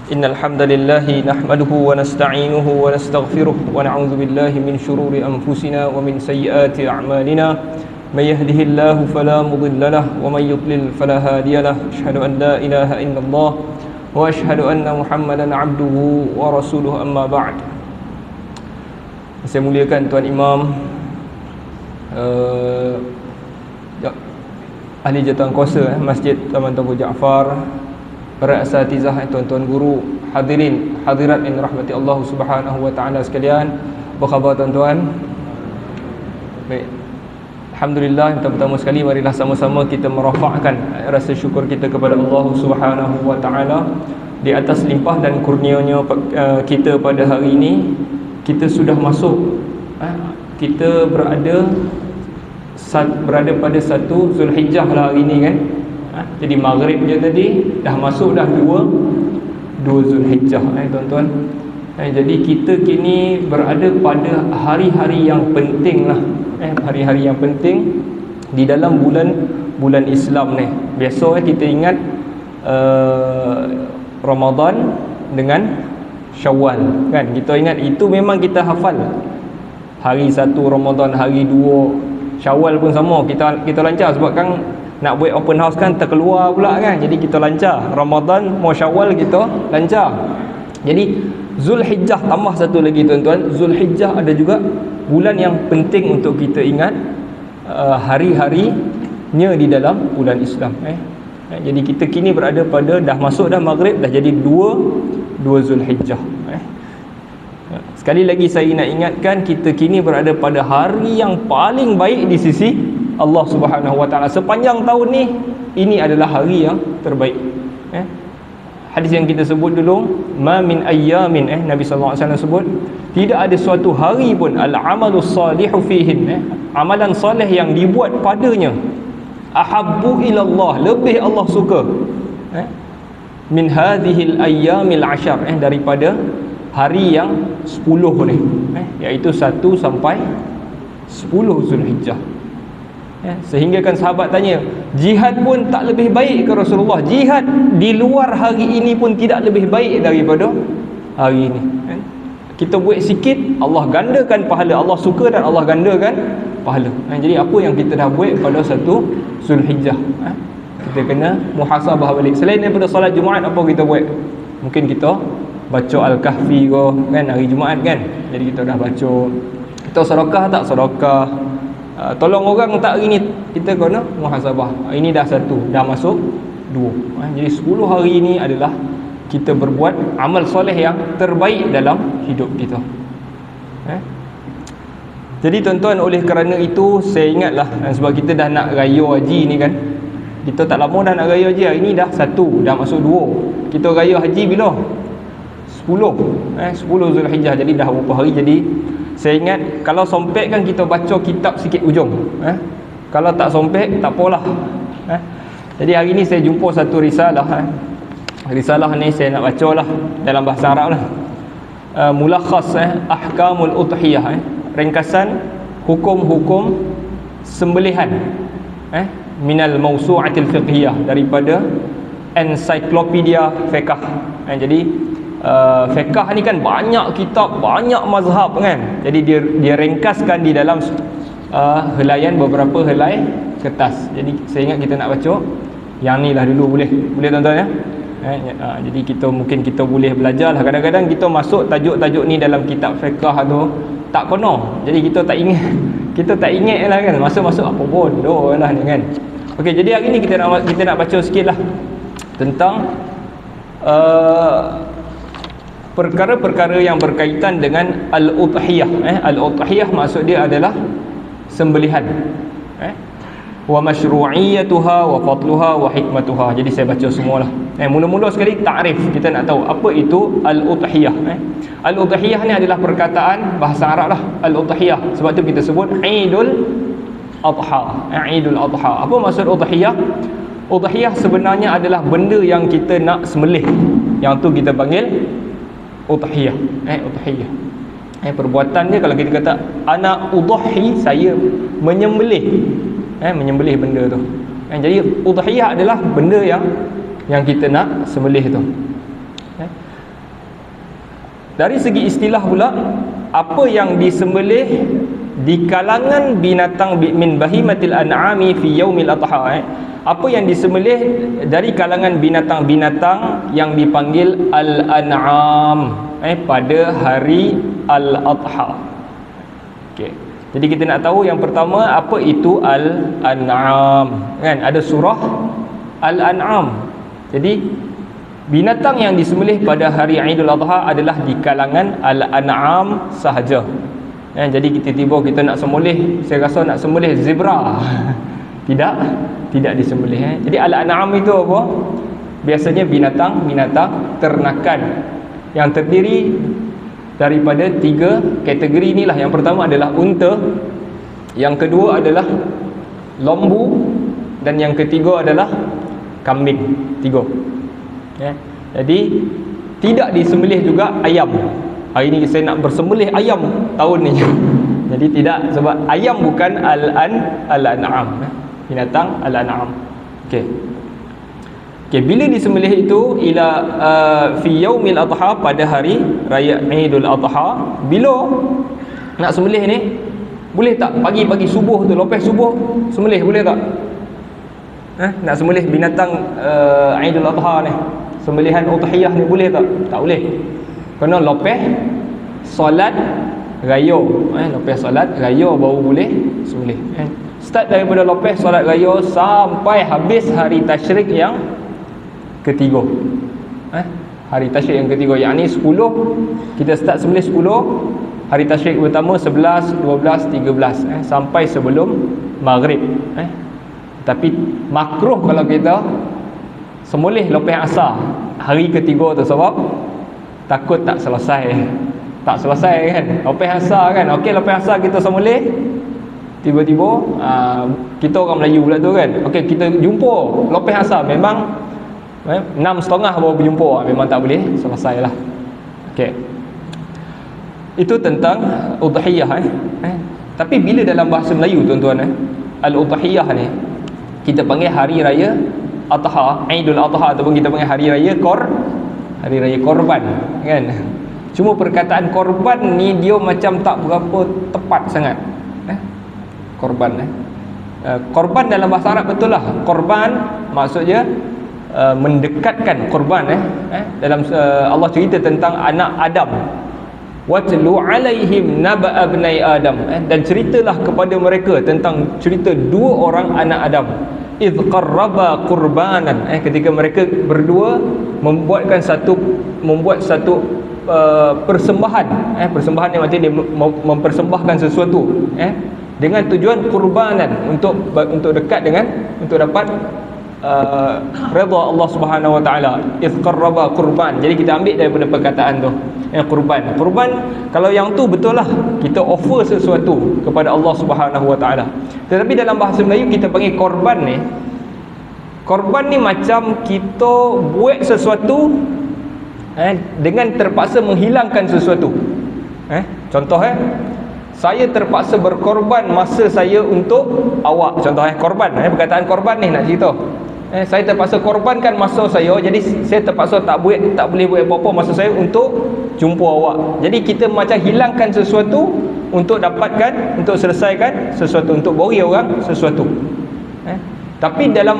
إن الحمد لله نحمده ونستعينه ونستغفره ونعوذ بالله من شرور أنفسنا ومن سيئات أعمالنا من يهده الله فلا مضل له ومن يضلل فلا هادي له أشهد أن لا إله إلا الله وأشهد أن محمدا عبده ورسوله أما بعد. Saya muliakan Tuan Imam, ahli jawatankuasa Masjid Taman Tengku Jaafar, para asatizah, tuan-tuan guru, hadirin hadirat yang rahmati Allah Subhanahu wa taala sekalian. Apa khabar tuan-tuan? Baik. Alhamdulillah, pertama-tama sekali marilah sama-sama kita merafakkan rasa syukur kita kepada Allah Subhanahu wa taala di atas limpah dan kurnianya kita pada hari ini. Kita sudah masuk, kita berada pada 1 Zulhijjah lah hari ini kan. Jadi maghrib je tadi dah masuk dah 2 Zulhijjah tuan-tuan. Jadi kita kini berada pada hari-hari yang penting lah, hari-hari yang penting di dalam bulan Islam ni. Biasa kita ingat Ramadan dengan Syawal kan. Kita ingat itu memang kita hafal. Hari 1 Ramadan, hari 2 Syawal pun sama. Kita lancar sebab kan nak buat open house kan terkeluar pula kan. Jadi kita lancar. Ramadan mau Syawal kita lancar. Jadi Zulhijjah tambah satu lagi tuan-tuan. Zulhijjah ada juga bulan yang penting untuk kita ingat hari-harinya di dalam bulan Islam. Jadi kita kini berada pada dah masuk dah maghrib, dah jadi 2 Zulhijjah. Sekali lagi saya nak ingatkan, kita kini berada pada hari yang paling baik di sisi Allah Subhanahu wa taala. Sepanjang tahun ni, ini adalah hari yang terbaik. Hadis yang kita sebut dulu, ma min ayyamin, Nabi sallallahu alaihi wasallam sebut, tidak ada suatu hari pun al-amalus salihu fihin, amalan soleh yang dibuat padanya, ahabbu ilallah, lebih Allah suka, min hadhil ayyamil ashar, daripada hari yang 10 ni, iaitu 1 sampai 10 Zulhijjah. Sehingga kan sahabat tanya, jihad pun tak lebih baik ke Rasulullah? Jihad di luar hari ini pun tidak lebih baik daripada hari ini. Kita buat sikit, Allah gandakan pahala, Allah suka dan Allah gandakan pahala. Jadi apa yang kita dah buat pada 1 Zulhijjah, kita kena muhasabah balik. Selain daripada solat Jumaat, apa kita buat? Mungkin kita baca Al-Kahfi ke kan, hari Jumaat kan. Jadi kita dah baca. Kita sedekah tak sedekah, tolong orang tak hari ni, kita kena muhasabah. Ini dah 1, dah masuk 2. Jadi 10 hari ini adalah kita berbuat amal soleh yang terbaik dalam hidup kita. Jadi tuan-tuan, oleh kerana itu saya ingatlah, sebab kita dah nak raya haji ni kan. Kita tak lama dah nak raya haji. Hari ni dah 1, dah masuk 2. Kita raya haji bila? 10 Zulhijjah. Jadi dah berapa hari. Jadi saya ingat, kalau sompek kan kita baca kitab sikit ujung. Kalau tak sompek, tak apalah. Jadi hari ni saya jumpa satu risalah. Risalah ni saya nak baca lah dalam bahasa Arab lah. Mulakhas ahkamul udhiyah, ringkasan hukum-hukum sembelihan, minal mawsu'atil fiqhiyah, daripada ensiklopedia fiqh. Jadi fiqh ni kan banyak kitab, banyak mazhab kan. Jadi dia ringkaskan di dalam helaian, beberapa helai kertas. Jadi saya ingat kita nak baca yang ni lah dulu. Boleh tuan-tuan ya? Jadi mungkin kita boleh belajar lah. Kadang-kadang kita masuk tajuk-tajuk ni dalam kitab fiqh tu tak kena. Jadi kita tak ingat lah kan. Masuk-masuk apa bodoh lah ni kan. Okey, jadi hari ni kita nak baca sikit lah tentang perkara-perkara yang berkaitan dengan al-udhiyah. Al-udhiyah maksud dia adalah sembelihan, wa masyru'iyyatuha wa fadluha wa hikmatuha. Jadi saya baca semualah. Mula-mula sekali takrif, kita nak tahu apa itu al-udhiyah. Al-udhiyah ni adalah perkataan bahasa Arab lah, al-udhiyah. Sebab tu kita sebut Idul Adha. Idul Adha. Apa maksud udhiyah? Udhiyah sebenarnya adalah benda yang kita nak sembelih. Yang tu kita panggil udhiyah. Udhiyah. Perbuatan dia, kalau kita kata ana udhi, saya menyembelih. Menyembelih benda tu. Jadi udhiyah adalah benda yang kita nak sembelih tu. Dari segi istilah pula, apa yang disembelih di kalangan binatang min bahimatil an'ami fi yaumil adha, apa yang disembelih dari kalangan binatang-binatang yang dipanggil al-an'am pada hari al-adha. Okey. Jadi kita nak tahu yang pertama, apa itu al-an'am, kan? Ada surah al-an'am. Jadi binatang yang disembelih pada hari Aidil Adha adalah di kalangan al-an'am sahaja. Jadi kita nak sembelih, saya rasa nak sembelih zebra. Tidak disembelih. Jadi al-an'am itu apa? Biasanya binatang ternakan yang terdiri daripada 3 kategori inilah. Yang pertama adalah unta, yang kedua adalah lembu, dan yang ketiga adalah kambing. 3. Jadi tidak disembelih juga ayam. Hari ni saya nak bersembelih ayam tahun ni. Jadi tidak, sebab ayam bukan al-an'am, binatang al-an'am. Okey, bila disembelih itu ila fi yaumil adha, pada hari raya Aidul Adha. Bila nak sembelih ni, boleh tak pagi-pagi subuh tu, lepas subuh sembelih, boleh tak? Nak sembelih binatang Aidul Adha ni, sembelihan udhiyah ni, boleh tak? Tak boleh. Kena lepas solat raya. Lepas solat raya baru boleh sembelih. Start daripada lepas solat raya sampai habis hari tasyrik yang ketiga. Hari tasyrik yang ketiga, yakni 10. Kita start sembelih 10. Hari tasyrik pertama 11, 12, 13, sampai sebelum maghrib. Tapi makruh kalau kita sembelih lepas asar hari ketiga tu, sebab takut tak selesai kan, lepas asar kan. Okey, lepas asar kita sembelih, tiba-tiba kita orang Melayu pula tu kan, okey kita jumpa lepas asar, memang 6.30 baru berjumpa, memang tak boleh selesai lah. Okey, itu tentang udhiyah. Tapi bila dalam bahasa Melayu tuan-tuan, al-udhiyah ni kita panggil hari raya Adha, Aidul Adha, ataupun kita panggil hari raya korban kan. Cuma perkataan korban ni dia macam tak berapa tepat sangat. Korban korban dalam bahasa Arab betul lah. Korban maksudnya mendekatkan korban. Dalam Allah cerita tentang anak Adam, watlu alaihim naba abnai Adam, dan ceritalah kepada mereka tentang cerita 2 orang anak Adam. Idh qarraba qurbanan, ketika mereka berdua membuat satu persembahan. Persembahan yang macam dia mempersembahkan sesuatu dengan tujuan qurbanan, untuk dekat dengan, untuk dapat redha Allah Subhanahu wa taala. Idh qarraba qurban. Jadi kita ambil daripada perkataan tu, qurban. Qurban, kalau yang tu betul lah, kita offer sesuatu kepada Allah Subhanahu wa taala. Tetapi dalam bahasa Melayu kita panggil korban ni, korban ni macam kita buat sesuatu dengan terpaksa menghilangkan sesuatu. Contoh saya terpaksa berkorban masa saya untuk awak. Contoh korban, perkataan korban ni nak cerita. Saya terpaksa korbankan masa saya, jadi saya terpaksa tak boleh buat apa-apa masa saya untuk jumpa awak. Jadi kita macam hilangkan sesuatu untuk dapatkan, untuk selesaikan sesuatu, untuk beri orang sesuatu. Tapi dalam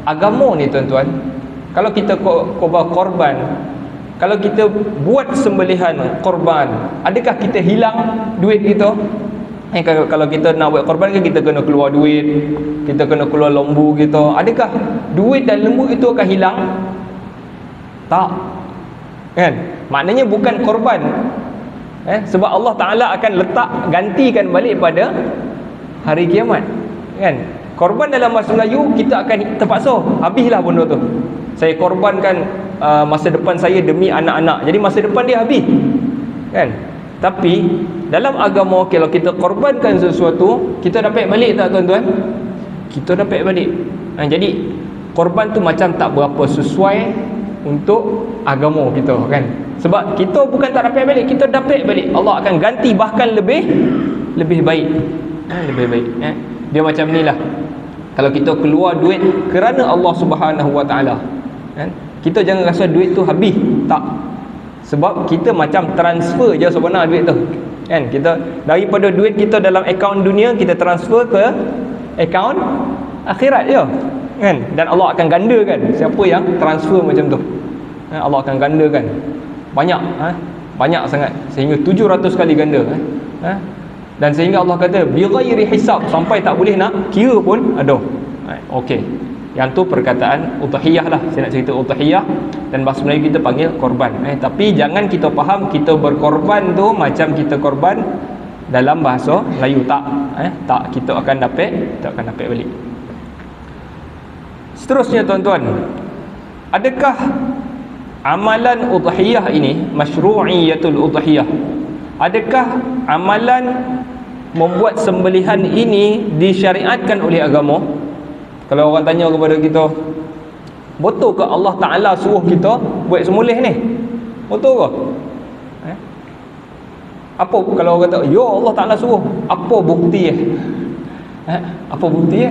agama ni tuan-tuan, kalau kita korban, kalau kita buat sembelihan korban, adakah kita hilang duit kita? Kalau kita nak buat korban kan, kita kena keluar duit, kita kena keluar lembu kita. Adakah duit dan lembu itu akan hilang? Tak, kan? Maknanya bukan korban. Sebab Allah Ta'ala akan gantikan balik pada hari kiamat, kan? Korban dalam bahasa Melayu, kita akan terpaksa habislah benda tu. Saya korbankan masa depan saya demi anak-anak, jadi masa depan dia habis, kan? Tapi dalam agama, kalau kita korbankan sesuatu, kita dapat balik tak tuan-tuan? Kita dapat balik. Jadi korban tu macam tak berapa sesuai untuk agama kita, kan? Sebab kita bukan tak dapat balik, kita dapat balik. Allah akan ganti, bahkan lebih baik. Lebih baik. Dia macam ni lah. Kalau kita keluar duit kerana Allah Subhanahu wa taala, kan? Kita jangan rasa duit tu habis. Tak. Sebab kita macam transfer je sebenarnya duit tu. Kan? Kita daripada duit kita dalam akaun dunia, kita transfer ke akaun akhirat je. Kan? Dan Allah akan gandakan siapa yang transfer macam tu. Allah akan gandakan. Banyak, banyak sangat, sehingga 700 kali ganda. Dan sehingga Allah kata bighairi hisab, sampai tak boleh nak kira pun ada. Okey. Yang tu perkataan udhiyah lah. Saya nak cerita udhiyah, dan bahasa Melayu kita panggil korban. Tapi jangan kita faham kita berkorban tu macam kita korban dalam bahasa Melayu. Tak. Tak, kita akan dapat balik. Seterusnya tuan-tuan, adakah amalan udhiyah ini, masyru'iyatul udhiyah, adakah amalan membuat sembelihan ini disyariatkan oleh agama? Kalau orang tanya kepada kita, betul ke Allah Ta'ala suruh kita buat sembelih ni? Betul ke? Apa kalau orang kata, ya Allah Ta'ala suruh, apa bukti apa bukti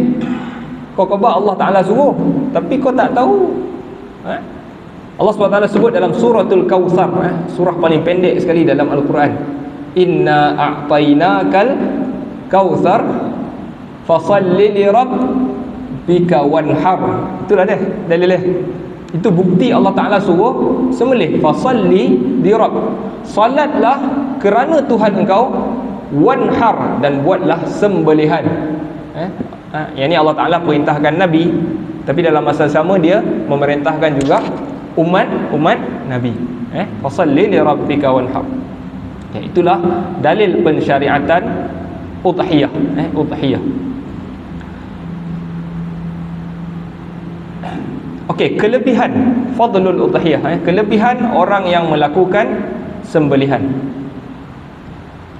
kau khabar Allah Ta'ala suruh tapi kau tak tahu. Allah SWT sebut dalam suratul Kautsar, surah paling pendek sekali dalam Al-Quran, inna a'tainakal kautsar fasalli li rabbika wanhar. Itulah dia dalil dia. Itu bukti Allah Ta'ala suruh sembelih. Fasalli li rabb, salatlah kerana Tuhan engkau, wanhar, dan buatlah sembelihan. Yang ni Allah Ta'ala perintahkan Nabi, tapi dalam masa sama dia memerintahkan juga umat Nabi. Fasalli li rabbika wanhar. Itulah dalil pensyariatan udhiyah. Udhiyah. Okey, kelebihan fadlul udhiyah, kelebihan orang yang melakukan sembelihan.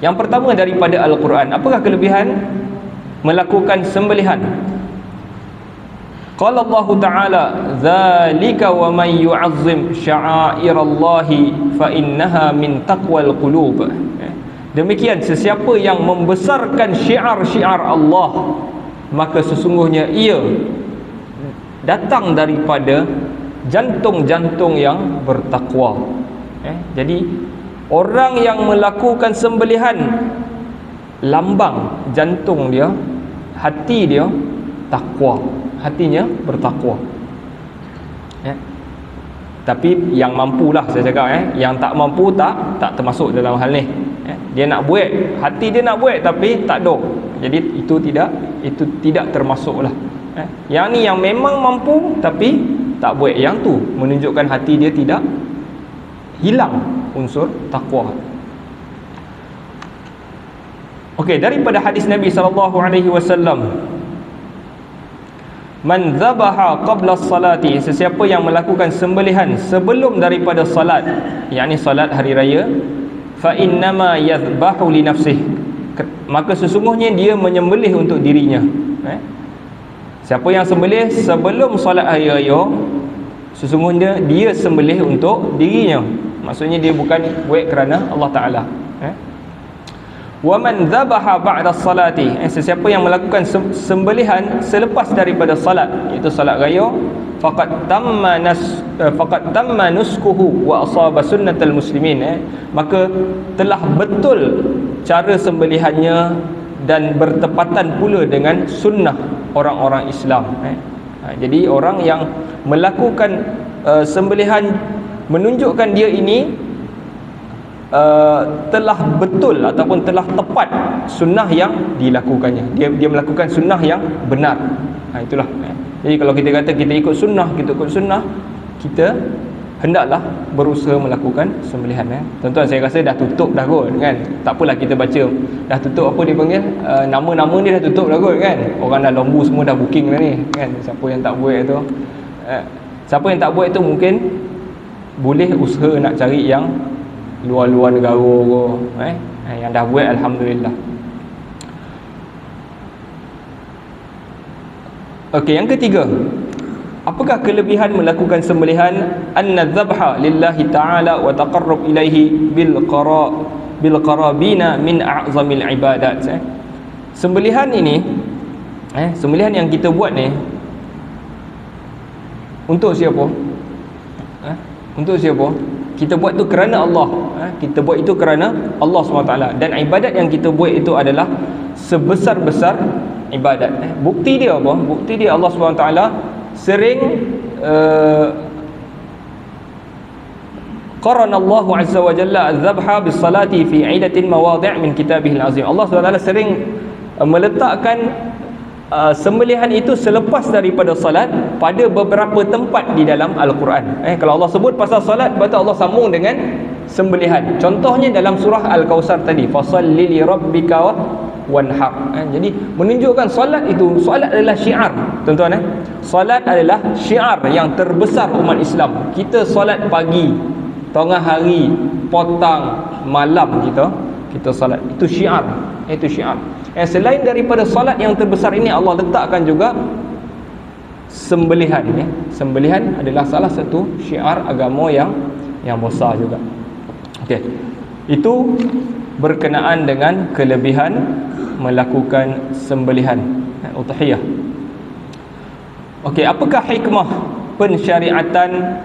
Yang pertama daripada Al-Quran, apakah kelebihan melakukan sembelihan? Qala Allah Ta'ala, "Dzalika wa man yu'azzim sya'airallahi fa innaha min taqwal qulub." Demikian, sesiapa yang membesarkan syiar-syiar Allah, maka sesungguhnya ia datang daripada jantung-jantung yang bertakwa. Jadi orang yang melakukan sembelihan, lambang jantung dia, hati dia takwa, hatinya bertakwa. Tapi yang mampulah saya cakap, yang tak mampu tak termasuk dalam hal ni. Dia nak buat, hati dia nak buat tapi tak ada, jadi itu tidak termasuklah. Yang ni yang memang mampu tapi tak buat, yang tu menunjukkan hati dia tidak hilang unsur takwa. Okey, daripada hadis Nabi SAW, man dzabaha qabla as-salati, sesiapa yang melakukan sembelihan sebelum daripada salat, yakni salat hari raya, fa innama yadhbahu li nafsihi, maka sesungguhnya dia menyembelih untuk dirinya. Siapa yang sembelih sebelum solat hari raya, sesungguhnya dia sembelih untuk dirinya. Maksudnya dia bukan buat kerana Allah Ta'ala. Wa man dzabaha ba'da salati, sesiapa yang melakukan sembelihan selepas daripada salat, iaitu salat raya, faqad tamma nuskuhu wa asaba sunnatal muslimin, maka telah betul cara sembelihannya dan bertepatan pula dengan sunnah orang-orang Islam. Jadi orang yang melakukan sembelihan menunjukkan dia ini telah betul ataupun telah tepat sunnah yang dilakukannya. Dia melakukan sunnah yang benar. Itulah. Jadi kalau kita kata kita ikut sunnah, kita hendaklah berusaha melakukan sembelihan. Tuan-tuan, saya rasa dah tutup dah kot kan. Tak apalah kita baca dah tutup, apa dia panggil, nama-nama ni dah tutup dah kot kan. Orang dah lembu semua dah booking dah ni kan. Siapa yang tak buat tu, siapa yang tak buat tu mungkin boleh usaha nak cari yang luar-luar negara kot. Yang dah buat alhamdulillah. Okey, yang ketiga, apakah kelebihan melakukan sembelihan? Anna dzabha lillahi ta'ala wa taqarrub ilaihi bil qarabina min a'zamil ibadat. Sembelihan ini, sembelihan yang kita buat ni untuk siapa? Untuk siapa? Kita buat tu kerana Allah. Kita buat itu kerana Allah SWT. Dan ibadat yang kita buat itu adalah sebesar-besar ibadat. Bukti dia apa? Bukti dia Allah SWT sering qarana Allah Azza wa Jalla az-zabha bis-salati fi 'idatin mawadhi' min kitabihil azim. Allah SWT sering meletakkan sembelihan itu selepas daripada salat pada beberapa tempat di dalam Al-Quran. Kalau Allah sebut pasal salat, berarti Allah sambung dengan sembelihan. Contohnya dalam surah Al-Kausar tadi, fasalli li rabbika wanhar. Jadi menunjukkan solat itu, solat adalah syiar, tuan-tuan. Solat adalah syiar yang terbesar umat Islam. Kita solat pagi, tengah hari, petang, malam kita solat. Itu syiar. Itu syiar. Selain daripada solat yang terbesar ini, Allah letakkan juga sembelihan. Sembelihan adalah salah satu syiar agama yang besar juga. Okey. Itu berkenaan dengan kelebihan melakukan sembelihan udhiyah. Okey, apakah hikmah pensyariatan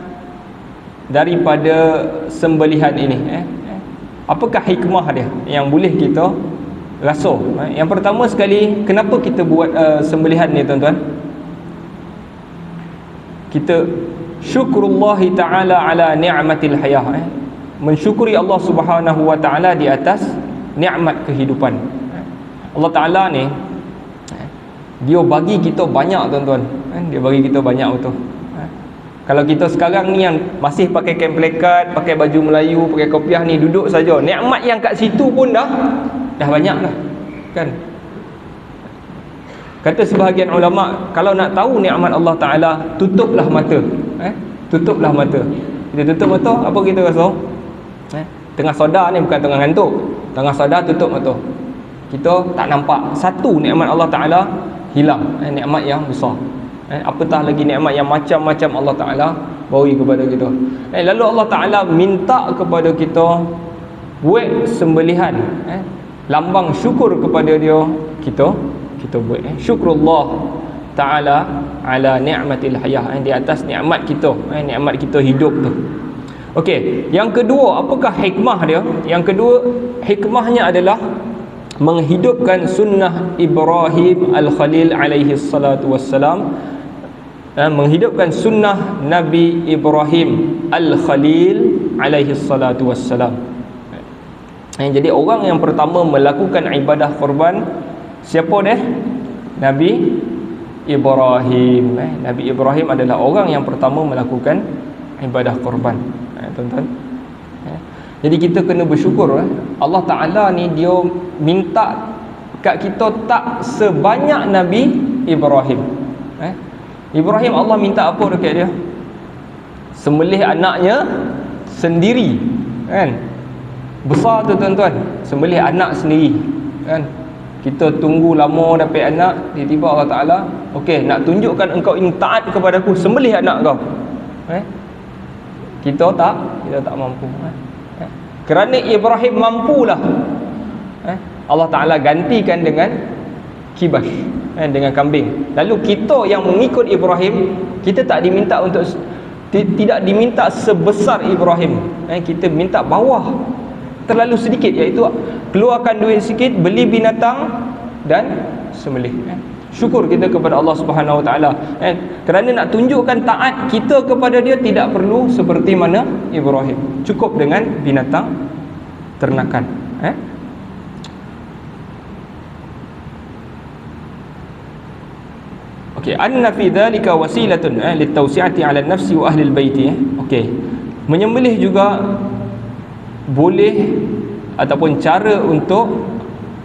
daripada sembelihan ini? Apakah hikmah dia yang boleh kita rasa? Yang pertama sekali, kenapa kita buat sembelihan ni, tuan-tuan? Kita syukrullahi ta'ala ala ni'matil hayah, mensyukuri Allah Subhanahu wa ta'ala di atas nikmat kehidupan. Allah Ta'ala ni dia bagi kita banyak, tuan-tuan. Dia bagi kita banyak betul. Kalau kita sekarang ni yang masih pakai kain plekat, pakai baju Melayu, pakai kopiah ni, duduk saja, nikmat yang kat situ pun dah banyak dah, kan? Kata sebahagian ulama, kalau nak tahu nikmat Allah Ta'ala, tutuplah mata. Tutuplah mata. Kita tutup mata, apa kita rasa? Tengah sedar ni, bukan tengah ngantuk. Tengah sedar, tutup mata. Kita tak nampak satu nikmat Allah Ta'ala hilang. Nikmat yang besar. Apatah lagi nikmat yang macam-macam Allah Ta'ala beri kepada kita. Lalu Allah Ta'ala minta kepada kita buat sembelihan, lambang syukur kepada dia. Kita buat syukrullah Ta'ala ala ni'matil hayah, di atas nikmat kita, nikmat kita hidup tu. Okey, yang kedua, apakah hikmah dia? Yang kedua, hikmahnya adalah menghidupkan sunnah Ibrahim Al-Khalil alaihi salatu wassalam, menghidupkan sunnah Nabi Ibrahim Al-Khalil alaihi salatu wassalam. Jadi orang yang pertama melakukan ibadah korban, siapa dia? Nabi Ibrahim. Nabi Ibrahim adalah orang yang pertama melakukan ibadah korban, tuan-tuan. Jadi kita kena bersyukur. Allah Ta'ala ni dia minta kat kita tak sebanyak Nabi Ibrahim. Ibrahim Allah minta apa dekat dia? Sembelih anaknya sendiri, kan? Besar tu, tuan-tuan, sembelih anak sendiri, kan? Kita tunggu lama dapat anak, tiba-tiba Allah Ta'ala, okey, nak tunjukkan engkau ini taat kepada aku, sembelih anak kau. Kita tak mampu. Kerana Ibrahim mampulah, Allah Ta'ala gantikan dengan kibas, dengan kambing. Lalu kita yang mengikut Ibrahim, kita tak diminta untuk, tidak diminta sebesar Ibrahim. Kita minta bawah, terlalu sedikit, iaitu keluarkan duit sikit, beli binatang dan sembelih. Syukur kita kepada Allah Subhanahu Wa Taala. Kerana nak tunjukkan taat kita kepada dia, tidak perlu seperti mana Ibrahim, cukup dengan binatang ternakan. Okey, anna fi dhalika wasilatun litawsi'ati 'ala an-nafsi wa ahli al-bait. Okey, menyembelih juga boleh ataupun cara untuk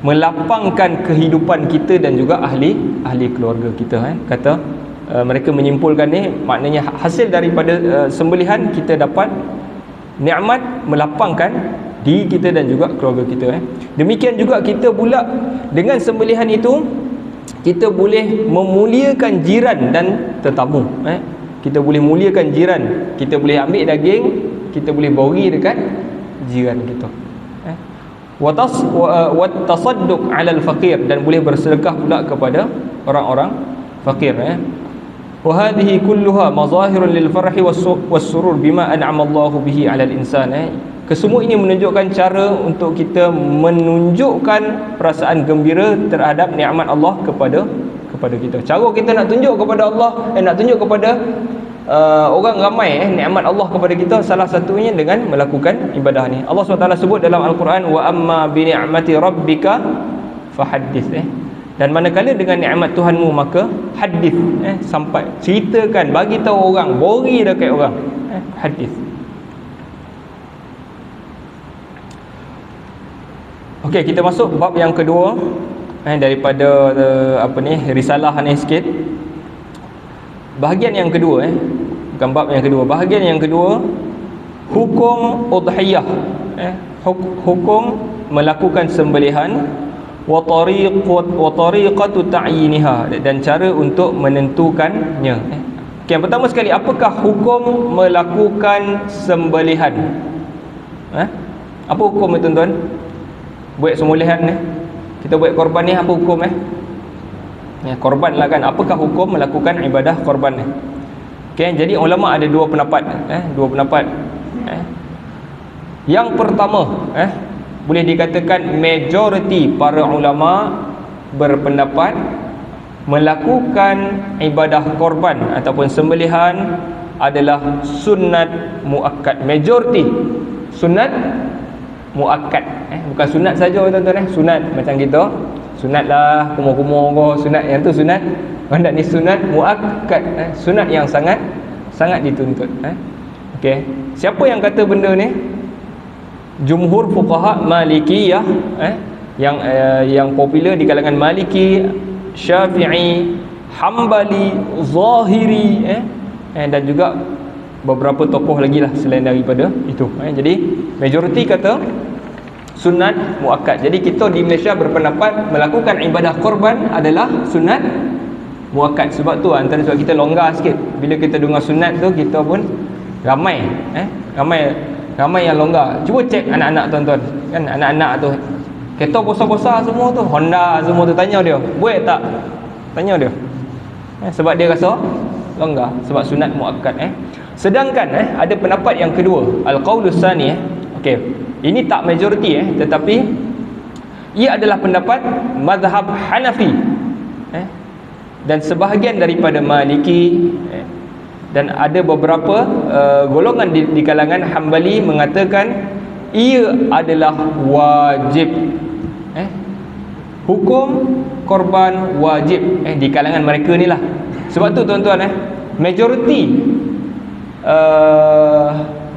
melapangkan kehidupan kita dan juga ahli keluarga kita. Kata mereka menyimpulkan ni, maknanya hasil daripada sembelihan kita dapat nikmat melapangkan diri kita dan juga keluarga kita. Demikian juga kita pula dengan sembelihan itu kita boleh memuliakan jiran dan tetamu. Kita boleh muliakan jiran, kita boleh ambil daging, kita boleh bagi dekat jiran kita. Wa tasadduq 'ala al-faqir, dan boleh bersedekah pula kepada orang-orang fakir. wa hadhihi kulluha mazahirun lil farhi was surur bima an'ama Allahu bihi 'alal insan. Kesemua ini menunjukkan cara untuk kita menunjukkan perasaan gembira terhadap nikmat Allah kepada kita. Cara kita nak tunjuk kepada Allah, nak tunjuk kepada orang ramai nikmat Allah kepada kita, salah satunya dengan melakukan ibadah ni. Allah SWT sebut dalam Al-Quran, wa amma bi ni'mati rabbika fahaddits. Dan manakala dengan nikmat Tuhanmu maka hadis, sampai ceritakan, bagi tahu orang, bori dekat orang, hadis. Okey, kita masuk bab yang kedua daripada risalah ni sikit. Bahagian yang kedua, bukan bab yang kedua, bahagian yang kedua, hukum udhiyah, hukum melakukan sembelihan, wa tariqatu ta'yiniha, dan cara untuk menentukannya. Okey, yang pertama sekali, apakah hukum melakukan sembelihan? Apa hukum ni tuan-tuan? Buat sembelihan ni, kita buat korban ni, apa hukum korban lah kan. Apakah hukum melakukan ibadah korban ni? Okey, jadi ulama ada dua pendapat, Yang pertama, boleh dikatakan majoriti para ulama berpendapat melakukan ibadah korban ataupun sembelihan adalah sunat muakkad. Majoriti sunat muakkad, bukan sunat saja tuan-tuan, sunat macam kita sunat lah, kumur-kumur ko, sunat yang tu sunat. Hendak ni sunat muakkad, sunat yang sangat dituntut. Okey, siapa yang kata benda ni? Jumhur fuqaha Malikiyah, yang popular di kalangan Maliki, Syafi'i, Hambali, Zahiri, dan juga beberapa tokoh lagi lah selain daripada itu. Jadi majoriti kata sunat muakkad. Jadi kita di Malaysia berpendapat melakukan ibadah korban adalah sunat muakkad. Sebab tu antara sebab kita longgar sikit. Bila kita dengar sunat tu, kita pun ramai yang longgar. Cuba cek anak-anak tuan-tuan, kan anak-anak tu kereta besar-besar semua tu, Honda semua tu, tanya dia buat tak, tanya dia, sebab dia rasa longgar, sebab sunat muakkad. Sedangkan ada pendapat yang kedua, al-qaulus tsani. Okey, ini tak majoriti, tetapi ia adalah pendapat mazhab Hanafi, dan sebahagian daripada Maliki, dan ada beberapa golongan di kalangan Hambali mengatakan ia adalah wajib. Hukum korban wajib di kalangan mereka ni lah. Sebab tu tuan-tuan, majoriti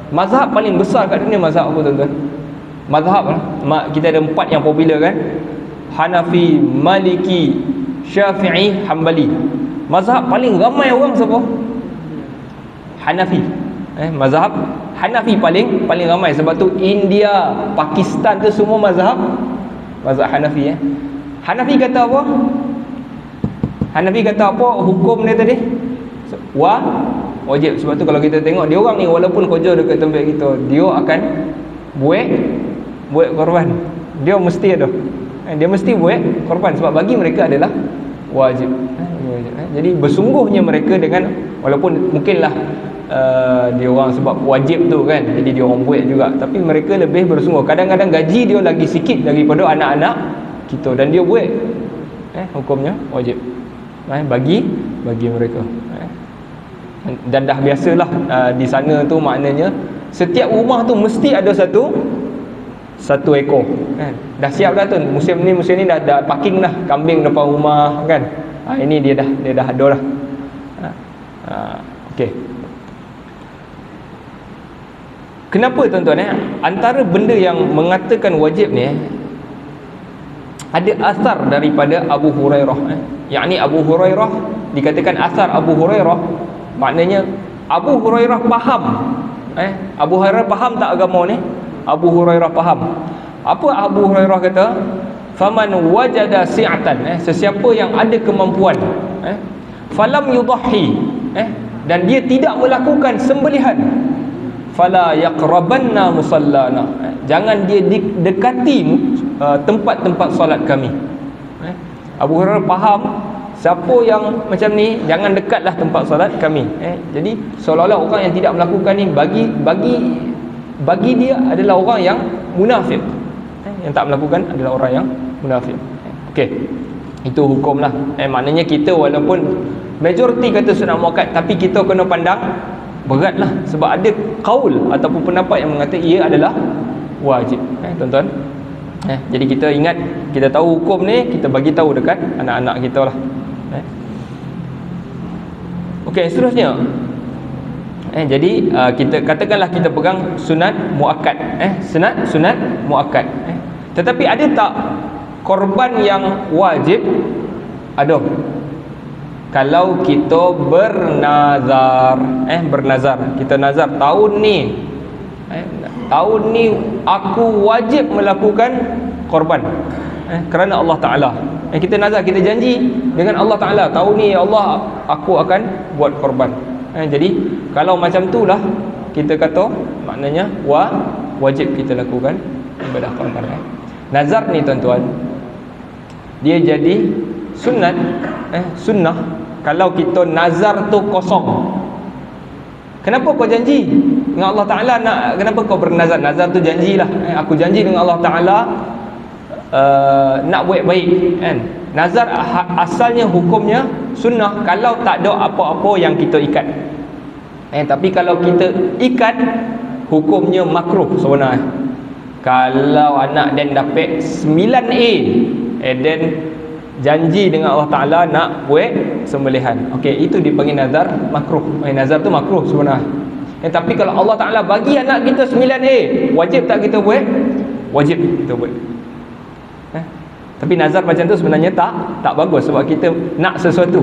mazhab paling besar kat dunia, mazhab apa tuan-tuan? Mazhab kita ada 4 yang popular kan, Hanafi, Maliki, Syafi'i, Hambali. Mazhab paling ramai orang siapa? Hanafi. Mazhab Hanafi paling ramai. Sebab tu India, Pakistan tu semua mazhab Hanafi. Hanafi kata apa? Hanafi kata apa hukum dia tadi? Wajib. Sebab tu kalau kita tengok dia orang ni, walaupun kerja dekat tempat kita, dia akan buat korban. Dia mesti ada. Dia mesti buat korban sebab bagi mereka adalah wajib. Jadi bersungguhnya mereka dengan, walaupun mungkinlah dia orang sebab wajib tu kan, jadi dia orang buat juga, tapi mereka lebih bersungguh. Kadang-kadang gaji dia lagi sikit daripada anak-anak kita, dan dia buat, hukumnya wajib bagi mereka. Dan dah biasalah di sana tu, maknanya setiap rumah tu mesti ada satu ekor, dah siap dah tu, musim ni dah parking dah kambing depan rumah kan. Ini dia dah ada dah. Okey, kenapa tuan-tuan, antara benda yang mengatakan wajib ni, ada asar daripada Abu Hurairah. Yakni Abu Hurairah, dikatakan asar Abu Hurairah, maknanya Abu Hurairah faham. Abu Hurairah faham tak agama ni? Abu Hurairah faham. Apa Abu Hurairah kata? Faman wajada si'atan, sesiapa yang ada kemampuan, falam yudhi, dan dia tidak melakukan sembelihan, fala yaqrabanna musallana, jangan dia dekati tempat-tempat solat kami. Abu Hurairah faham siapa yang macam ni jangan dekatlah tempat solat kami. Jadi seolah-olah orang yang tidak melakukan ni bagi dia adalah orang yang munafik. Yang tak melakukan adalah orang yang munafik. Okey, itu hukum lah. Maknanya kita walaupun majoriti kata sunat muakkad, tapi kita kena pandang berat lah, sebab ada kaul ataupun pendapat yang mengatakan ia adalah wajib. Tuan-tuan, jadi kita ingat, kita tahu hukum ni, kita bagi tahu dekat anak-anak kita lah. Okey, seterusnya, jadi kita katakanlah kita pegang sunat muakkad, sunat muakkad. Tetapi ada tak korban yang wajib? Ada. Kalau kita bernazar, bernazar, kita nazar tahun ni aku wajib melakukan korban kerana Allah Ta'ala. Kita nazar, kita janji dengan Allah Ta'ala, tahun ni ya Allah aku akan buat korban. Jadi kalau macam tu lah kita kata maknanya wajib kita lakukan ibadah korban. Nazar ni tuan-tuan, dia jadi sunat, sunnah kalau kita nazar tu kosong. Kenapa kau janji dengan Allah Ta'ala kenapa kau bernazar? Nazar tu janjilah, aku janji dengan Allah Ta'ala nak buat baik, kan? Nazar asalnya hukumnya sunnah kalau tak ada apa-apa yang kita ikat. Tapi kalau kita ikat, hukumnya makruh sebenarnya. Kalau anak dan dapat 9A, dan janji dengan Allah Ta'ala nak buat sembelihan, okey, itu dipanggil nazar makruh. Nazar tu makruh sebenarnya. Tapi kalau Allah Ta'ala bagi anak kita 9A, wajib tak kita buat? Wajib kita buat. Tapi nazar macam tu sebenarnya tak bagus, sebab kita nak sesuatu.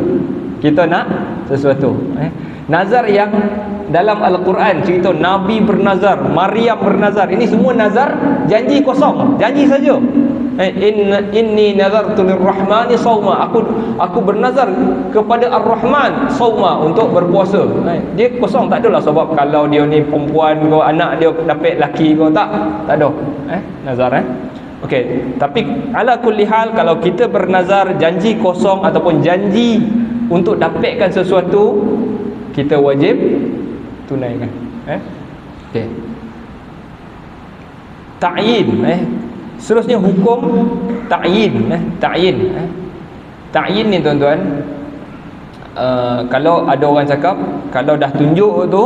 Nazar yang dalam Al-Quran cerita Nabi bernazar, Maryam bernazar, ini semua nazar janji kosong, janji saja. Inni nazartu lirrahmani sawma, aku bernazar kepada Ar-Rahman sawma, untuk berpuasa. Dia kosong, tak adalah sebab kalau dia ni perempuan kau, anak dia dapat laki kau, tak ada nazar. Okey, tapi ala kulli hal, kalau kita bernazar janji kosong ataupun janji untuk dapatkan sesuatu, kita wajib tunaikan. Okey. Ta'yin, seterusnya hukum ta'yin. Ta'yin ni tuan-tuan, kalau ada orang cakap, kalau dah tunjuk tu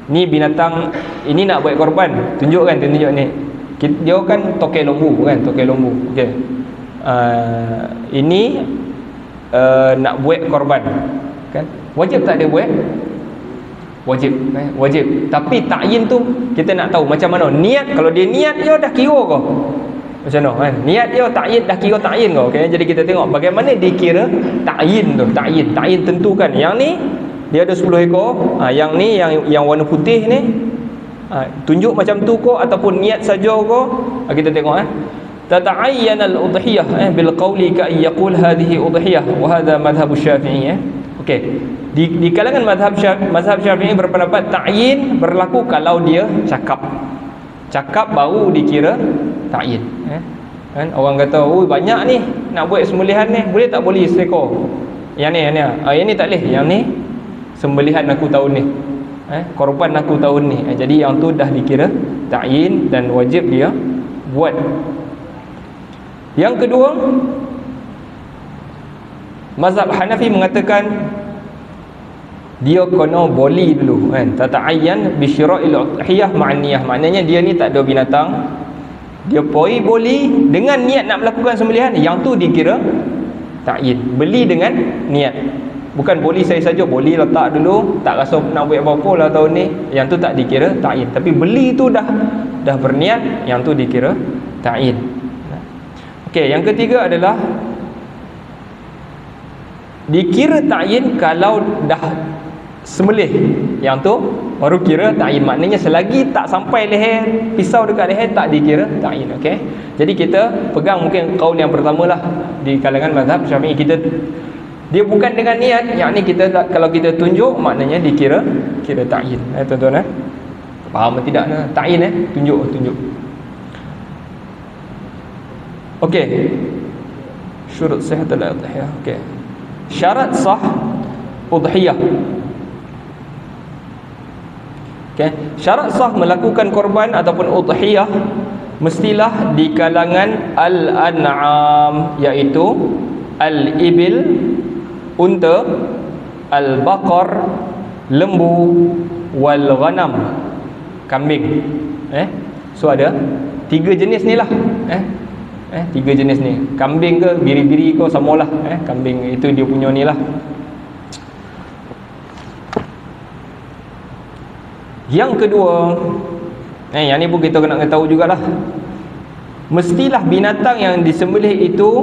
ni binatang ini nak buat korban, tunjukkan ni. Dia kan tokek lembu, kan, tokek lembu. Okey. Ini nak buat korban, kan? Wajib tak dia buat? Wajib, wajib. Tapi ta'yin tu kita nak tahu macam mana niat. Kalau dia niat dia dah kira ke? Macam mana, kan? Niat dia ta'yin, dah kira ta'yin ke? Okey, jadi kita tengok bagaimana dikira ta'yin tu. Ta'yin tentukan yang ni dia ada 10 ekor, yang ni yang warna putih ni, tunjuk macam tu ko ataupun niat saja ko. Kita tengok tata'ayyana al-udhiyah bil qawli ka yaqul hadhihi udhiyah, wa hadha madhhab Syafi'i. Okey, di kalangan mazhab Syafi'i berpendapat ta'yin berlaku kalau dia cakap baru dikira ta'yin. Kan orang kata, "Oh, banyak ni nak buat sembelihan ni, boleh tak boleh seekor?" Yang ni tak boleh, yang ni sembelihan aku tahun ni, korban aku tahun ni. Jadi yang tu dah dikira ta'yin dan wajib dia buat. Yang kedua, mazhab Hanafi mengatakan dia kena boli dulu, kan? Tata'ayyan bi syira'il udhiyah ma'an niyah. Maknanya dia ni tak ada binatang, dia boli dengan niat nak melakukan sembelihan, yang tu dikira ta'yin. Beli dengan niat, bukan boli saya saja, boli letak dulu, tak rasa nak buat apa-apa lah tahun ni, yang tu tak dikira ta'yin. Tapi beli tu dah berniat, yang tu dikira ta'yin. Okey, yang ketiga adalah dikira ta'yin kalau dah sembelih, yang tu baru kira ta'yin. Maknanya selagi tak sampai leher, pisau dekat leher, tak dikira ta'yin. Okey, jadi kita pegang mungkin kaul yang pertama lah di kalangan mazhab Syafi'i. Dia bukan dengan niat, yang ni kita kalau kita tunjuk maknanya dikira ta'yin. Tuan-tuan, faham tidak ta'yin? Tunjuk. Okey, syurut sihat al-udhiyah. Okey, Syarat sah udhiyah. Okay. Syarat sah melakukan korban ataupun udhiyah mestilah di kalangan al-an'am, iaitu al-ibil, unta, al-baqar, lembu, wal ghanam, kambing. So ada 3 jenis ni lah. Tiga jenis ni. Kambing ke biri-biri ke samalah. Kambing itu dia punya ni lah. Yang kedua, yang ni pun kita kena tahu jugalah. Mestilah binatang yang disembelih itu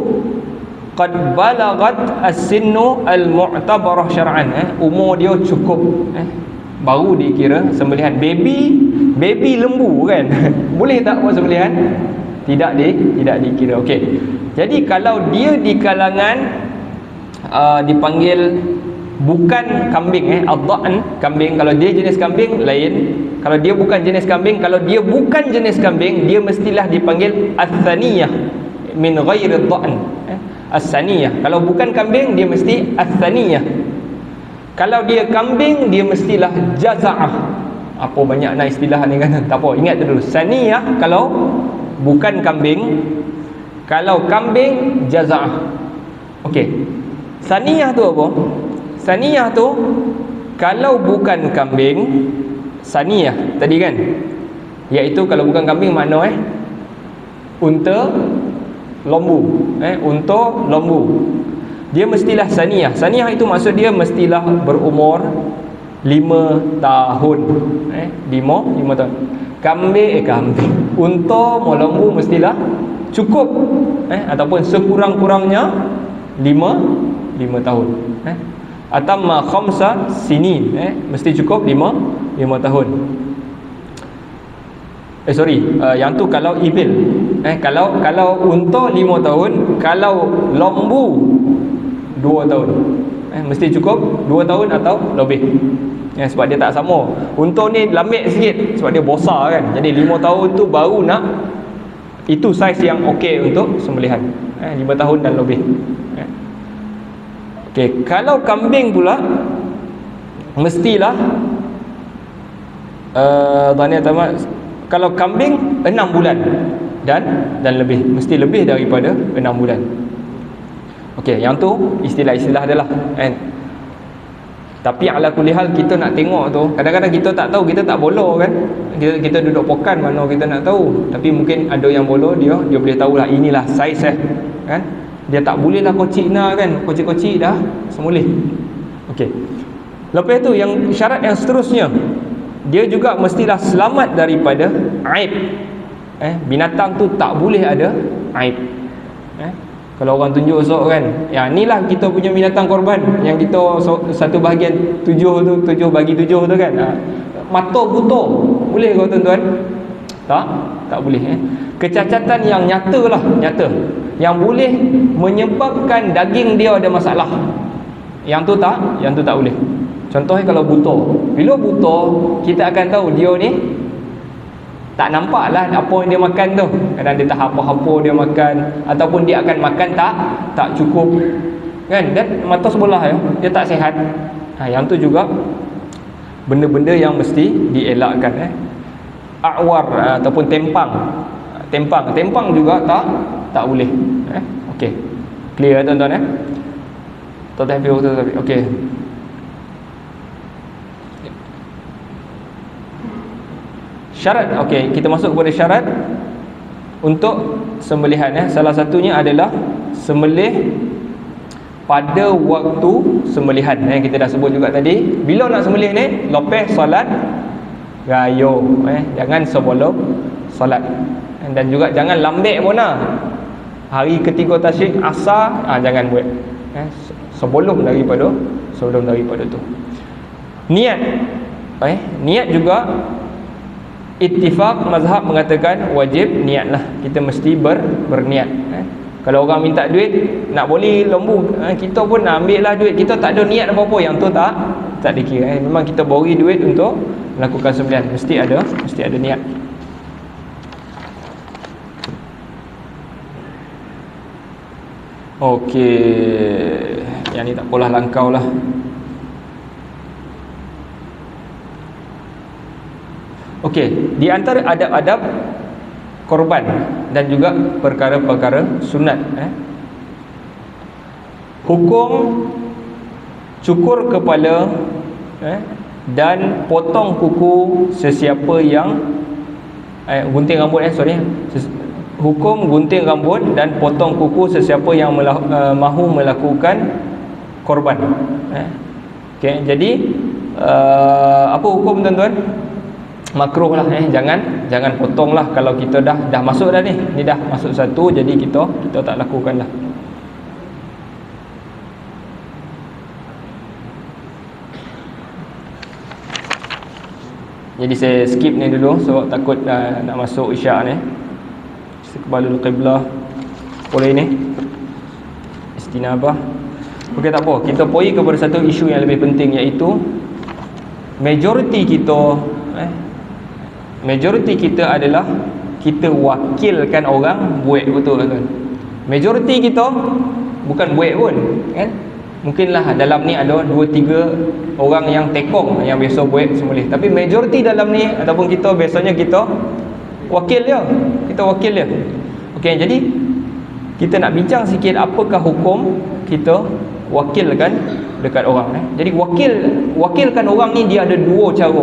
qad balagat as-sinnu al-mu'tabarah syar'an. Umur dia cukup. Baru dikira sembelihan. Baby lembu kan. Boleh tak buat sembelihan? Tidak dikira. Okey. Jadi kalau dia di kalangan dipanggil bukan kambing, ad-dha'n, kambing. Kalau dia jenis kambing lain. Kalau dia bukan jenis kambing, kalau dia bukan jenis kambing, dia mestilah dipanggil ats-tsaniyah min ghairi ad-dha'n. As-saniyah. Kalau bukan kambing, dia mesti ats-tsaniyah. Kalau dia kambing, dia mestilah jaza'ah. Apa banyak nak istilah ni kan? Tak apa, ingat dulu. Saniyah kalau bukan kambing, kalau kambing jaza'ah. Okey. Saniyah tu apa? Saniyah tu kalau bukan kambing, saniyah tadi kan, iaitu kalau bukan kambing makna unta, lembu. Unta, lembu, dia mestilah saniyah. Saniyah itu maksud dia mestilah berumur 5 tahun. 5 tahun. Kambing, unta, lembu mestilah cukup ataupun sekurang-kurangnya 5 tahun. Atamma khamsa sinin, mesti cukup 5 tahun. Yang tu kalau ibil. Kalau unta 5 tahun, kalau lembu 2 tahun. Mesti cukup 2 tahun atau lebih. Sebab dia tak sama. Unta ni lambik sikit sebab dia besar kan. Jadi 5 tahun tu baru nak, itu saiz yang okey untuk sembelihan. 5 tahun dan lebih. Okey, kalau kambing pula mestilah kalau kambing 6 bulan dan lebih, mesti lebih daripada 6 bulan. Okey, yang tu istilah-istilah dia lah kan. Tapi ala kulli hal kita nak tengok tu, kadang-kadang kita tak tahu, kita tak bolo kan. Kita duduk pokan mana kita nak tahu. Tapi mungkin ada yang bolo, dia boleh tahulah inilah saiz kan. Dia tak bolehlah kocik kan. Kocik-kocik dah semulih. Okey. Lepas tu yang syarat yang seterusnya, dia juga mestilah selamat daripada aib. Binatang tu tak boleh ada aib. Kalau orang tunjuk esok kan, inilah kita punya binatang korban yang kita satu bahagian 7 bagi 7 tu kan. Mata buta, boleh ke tuan-tuan? Tak boleh. Kecacatan yang nyata, yang boleh menyebabkan daging dia ada masalah, yang tu tak boleh. Contohnya kalau buta. Bila buta, kita akan tahu dia ni tak nampak lah apa yang dia makan tu. Kadang dia tak apa-apa dia makan, ataupun dia akan makan tak cukup kan, dan mata sebelah dia tak sihat. Yang tu juga benda-benda yang mesti dielakkan. A'war ataupun tempang juga tak boleh. Okey. Clear tuan-tuan Okey. Syarat, okey, kita masuk kepada syarat untuk sembelihan. Salah satunya adalah sembelih pada waktu sembelihan. Kita dah sebut juga tadi, bila nak sembelih ni, lepas solat raya, jangan sebelum solat. Dan juga jangan lambek pun hari ketiga tasyrik asar, jangan buat sebelum daripada tu. Niat juga ittifaq mazhab mengatakan wajib niatlah. Kita mesti berniat. Kalau orang minta duit, nak boleh lembu, kita pun nak ambil lah duit, kita tak ada niat apa-apa, yang tu tak dikira. Memang kita beri duit untuk melakukan sembelihan, mesti ada niat. Okey, yang ni tak apalah, langkau lah. Okey, di antara adab-adab korban dan juga perkara-perkara sunat, hukum cukur kepala dan potong kuku sesiapa yang gunting rambut, hukum gunting rambut dan potong kuku sesiapa yang mahu melakukan korban. Okey, jadi apa hukum tuan-tuan? Makruh lah, jangan potong lah. Kalau kita dah masuk dah ni dah masuk satu, jadi kita tak lakukan lah. Jadi saya skip ni dulu sebab takut nak masuk isyak ni. Istiqbalul qiblah boleh ni, istinabah. Okey, tak apa, kita pergi kepada satu isu yang lebih penting, iaitu majoriti kita adalah kita wakilkan orang buat, betul kan? Majoriti kita bukan buat pun, kan? Mungkinlah dalam ni ada 2-3 orang yang tekong yang biasa buat sembelih, tapi majoriti dalam ni ataupun kita biasanya kita wakil dia. Okey, jadi kita nak bincang sikit apakah hukum kita wakilkan dekat orang. Jadi wakilkan orang ni dia ada dua cara.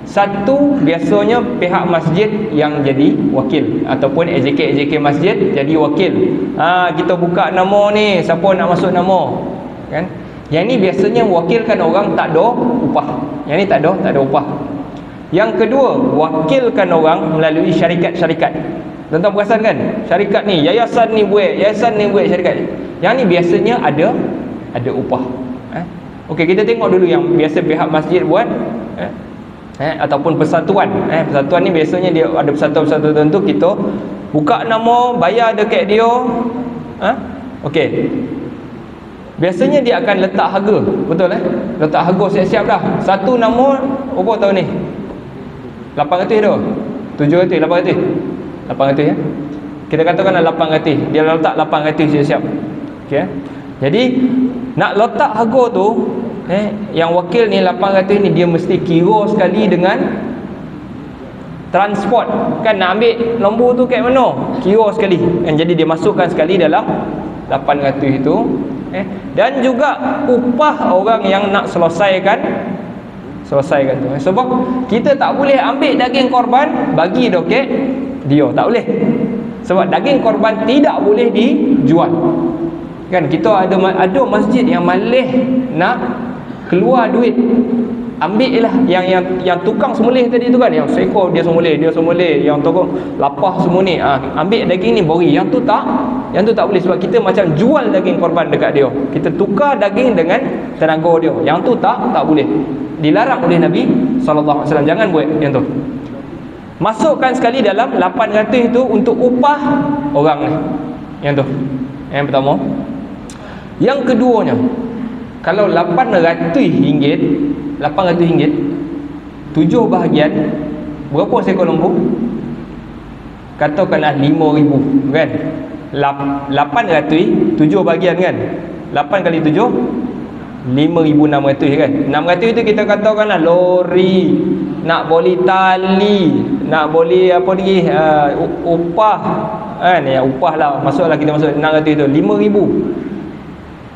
Satu, biasanya pihak masjid yang jadi wakil ataupun AJK masjid jadi wakil. Kita buka nama ni, siapa nak masuk nama, kan? Yang ni biasanya wakilkan orang, tak ada upah. Yang ni tak ada upah. Yang kedua, wakilkan orang melalui syarikat-syarikat. Tuan-tuan perasan kan? Syarikat ni, yayasan ni buat syarikat. Yang ni biasanya ada upah. Okey, kita tengok dulu yang biasa pihak masjid buat, ataupun persatuan. Persatuan ni biasanya dia ada persatuan-persatuan tertentu, kita buka nama, bayar dekat dia. Okey, biasanya dia akan letak harga, betul letak harga siap-siap dah. Satu nama berapa tahun ni? 800 dah. 700, 800 ya. Kita katakanlah 800. Dia letak 800 siap-siap. Okey. Jadi nak letak harga tu, yang wakil ni 800 ni dia mesti kira sekali dengan transport, kan? Nak ambil lembu tu kat mana, kira sekali, kan? Jadi dia masukkan sekali dalam 800 itu. Dan juga upah orang yang nak selesaikan tu. Sebab kita tak boleh ambil daging korban bagi dekat dia, tak boleh. Sebab daging korban tidak boleh dijual, kan? Kita ada masjid yang malah nak keluar duit, ambil lah yang tukang sembelih tadi tu, kan? Yang seekor dia sembelih, yang tokong lapah semua ni, ambil daging ni bori. Yang tu tak boleh, sebab kita macam jual daging korban dekat dia. Kita tukar daging dengan tenaga dia. Yang tu tak boleh. Dilarang oleh Nabi SAW. Jangan buat yang tu. Masukkan sekali dalam 800 itu untuk upah orang ni. Yang tu, yang pertama. Yang keduanya, kalau RM800, 7 bahagian berapa seekor lembu? Katakanlah 5,000, kan? 800 7 bahagian, kan? 8 kali 7 5,600, kan? 600 itu kita katakanlah lori, nak boli tali, nak boli apa lagi, upah, kan? Ya, upah lah, masuklah, kita masuk 600 itu 5,000.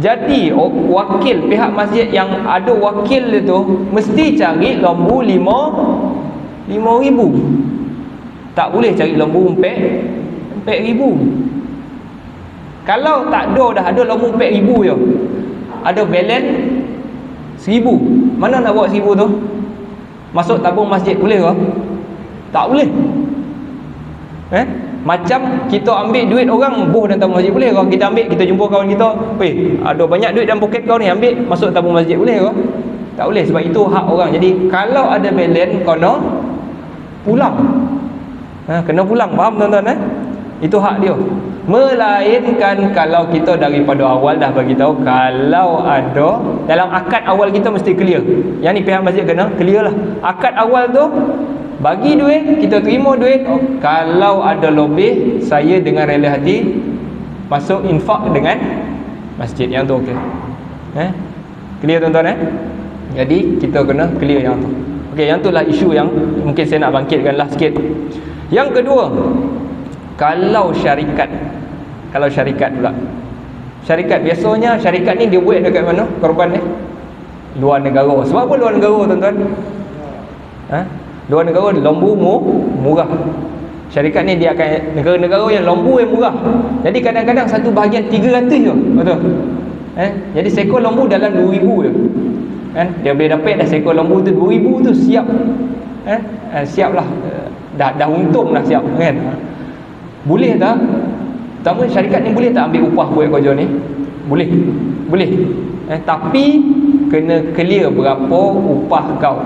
Jadi wakil pihak masjid yang ada wakil itu mesti cari lembu 5,000. Tak boleh cari lembu 4,000. Kalau tak dah ada lembu 4,000 je, ada balance 1,000, mana nak bawa 1,000 tu? Masuk tabung masjid boleh ke? Tak boleh. Macam kita ambil duit orang buh dalam tabung masjid, boleh ke? Kita ambil, kita jumpa kawan kita, ada banyak duit dalam poket kau ni, ambil masuk tabung masjid, boleh ke? Tak boleh, sebab itu hak orang. Jadi kalau ada balance, kena pulang. Kena pulang, faham tuan-tuan? Itu hak dia. Melainkan kalau kita daripada awal dah bagi tahu, kalau ada dalam akad awal kita mesti clear. Yang ni pihak masjid kena clear lah. Akad awal tu bagi duit, kita terima duit. Kalau ada lebih, saya dengan rela hati masuk infak dengan masjid. Yang tu okey. Clear tuan-tuan Jadi kita kena clear yang tu. Okey, yang tu lah isu yang mungkin saya nak bangkitkanlah sikit. Yang kedua, kalau syarikat pula. Syarikat biasanya syarikat ni dia buat dekat mana korban ni? Luar negara. Sebab apa luar negara tuan-tuan? Luar negara lembu murah. Syarikat ni dia akan negara-negara yang lembu yang murah. Jadi kadang-kadang satu bahagian 300 je. Betul? Jadi seekor lembu dalam 2000 je. Dia boleh dapat dah seekor lembu tu 2000 tu siap. Siap lah. Dah untung dah siap kan. Boleh tak? Pertama, syarikat ni boleh tak ambil upah buat kerja ni? Boleh. Tapi kena clear berapa upah kau.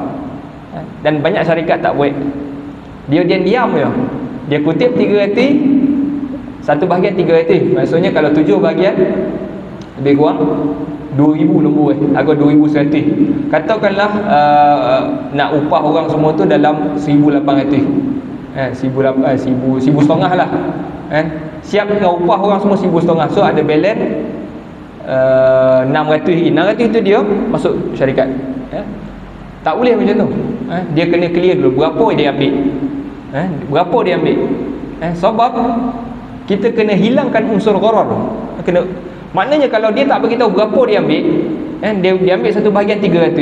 Dan banyak syarikat tak buat. Dia diam je. Dia kutip 3 reti, satu bahagian 3 reti. Maksudnya kalau 7 bahagian, lebih kurang 2000 lembu harga 2100. Katakanlah nak upah orang semua tu dalam 1800. 1,500 lah. Siap dengan upah orang semua 1,500. So ada balance 600. 600 tu dia masuk syarikat. Tak boleh macam tu. Dia kena clear dulu berapa dia ambil. Berapa dia ambil. Sebab kita kena hilangkan unsur gharar. Maknanya kalau dia tak beritahu berapa dia ambil, dia ambil satu bahagian 300.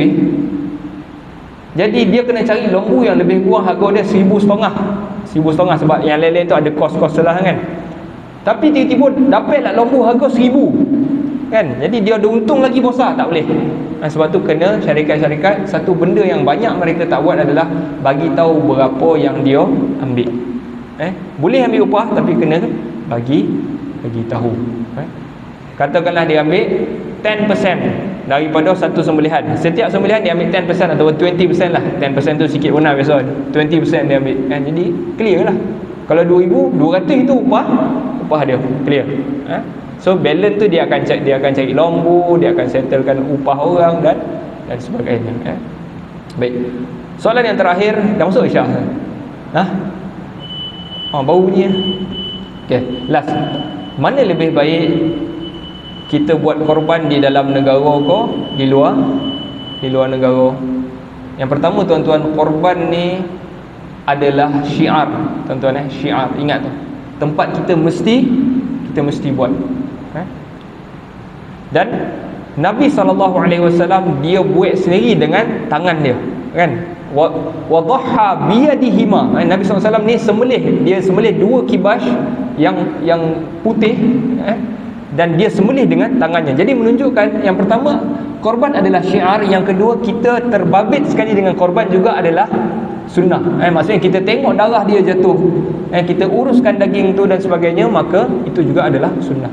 Jadi dia kena cari lembu yang lebih kurang harga dia 1,500. 1,500 sebab yang lain-lain tu ada kos-kos lah kan. Tapi tiba-tiba dapatlah lembu harga 1,000 kan. Jadi dia ada untung lagi besar, tak boleh. Sebab tu kena syarikat-syarikat, satu benda yang banyak mereka tak buat adalah bagi tahu berapa yang dia ambil. Boleh ambil upah tapi kena bagi tahu. Katakanlah dia ambil 10% daripada satu sembelihan. Setiap sembelihan dia ambil 10% atau 20% lah. 10% tu sikit benar biasa. 20% dia ambil. Jadi clear lah. Kalau 2,200 itu upah dia clear. So balance tu dia akan cari lembu, dia akan settlekan upah orang dan sebagainya. Baik. Soalan yang terakhir dah masuk Isyak. Bau bunyi. Okey, last. Mana lebih baik kita buat korban di dalam negara ke di luar negara? Yang pertama tuan-tuan, korban ni adalah syiar tuan-tuan. Syiar, ingat tu. Tempat kita mesti buat. Dan Nabi SAW dia buat sendiri dengan tangan dia kan. Wa dhahha biyadihima. Nabi SAW ni dia sembelih 2 kibas yang putih dan dia sembelih dengan tangannya. Jadi menunjukkan yang pertama korban adalah syiar, yang kedua kita terbabit sekali dengan korban juga adalah sunnah. Maksudnya kita tengok darah dia jatuh, kita uruskan daging tu dan sebagainya, maka itu juga adalah sunnah.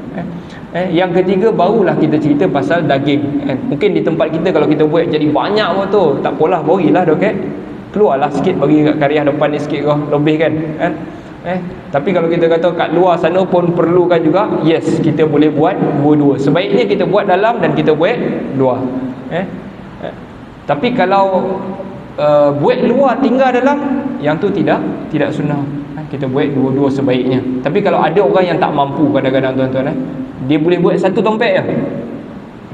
Yang ketiga barulah kita cerita pasal daging. Mungkin di tempat kita kalau kita buat jadi banyak apa tu, tak apalah, borilah doket, keluarlah sikit bagi kat kariah depan ni sikit kau lebih kan. Tapi kalau kita kata kat luar sana pun perlukan juga, yes, kita boleh buat dua-dua. Sebaiknya kita buat dalam dan kita buat luar. Tapi kalau buat luar tinggal dalam, yang tu tidak sunnah. Kita buat dua-dua sebaiknya. Tapi kalau ada orang yang tak mampu kadang-kadang tuan-tuan, dia boleh buat satu dompet je,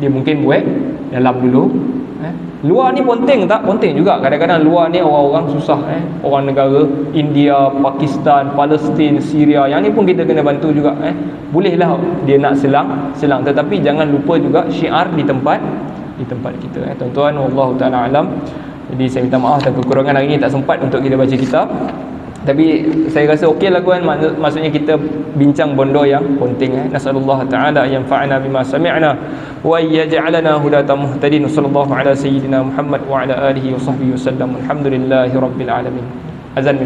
dia mungkin buat dalam dulu. Luar ni penting tak? Penting juga. Kadang-kadang luar ni orang-orang susah, orang negara India, Pakistan, Palestin, Syria, yang ni pun kita kena bantu juga. Bolehlah dia nak selang, tetapi jangan lupa juga syiar di tempat kita. Tuan-tuan, wallahu taala alam. Jadi saya minta maaf atas kekurangan hari ini tak sempat untuk kita baca kitab. Tapi saya rasa okeylah kan, maksudnya kita bincang benda yang penting. Nasallallahu taala an yanfa'ana bima sami'na wa yaj'alana hudatan muhtadin. Sallallahu ala sayyidina Muhammad wa ala alihi wa sahbihi wasallam. Alhamdulillahirabbil alamin. Azan.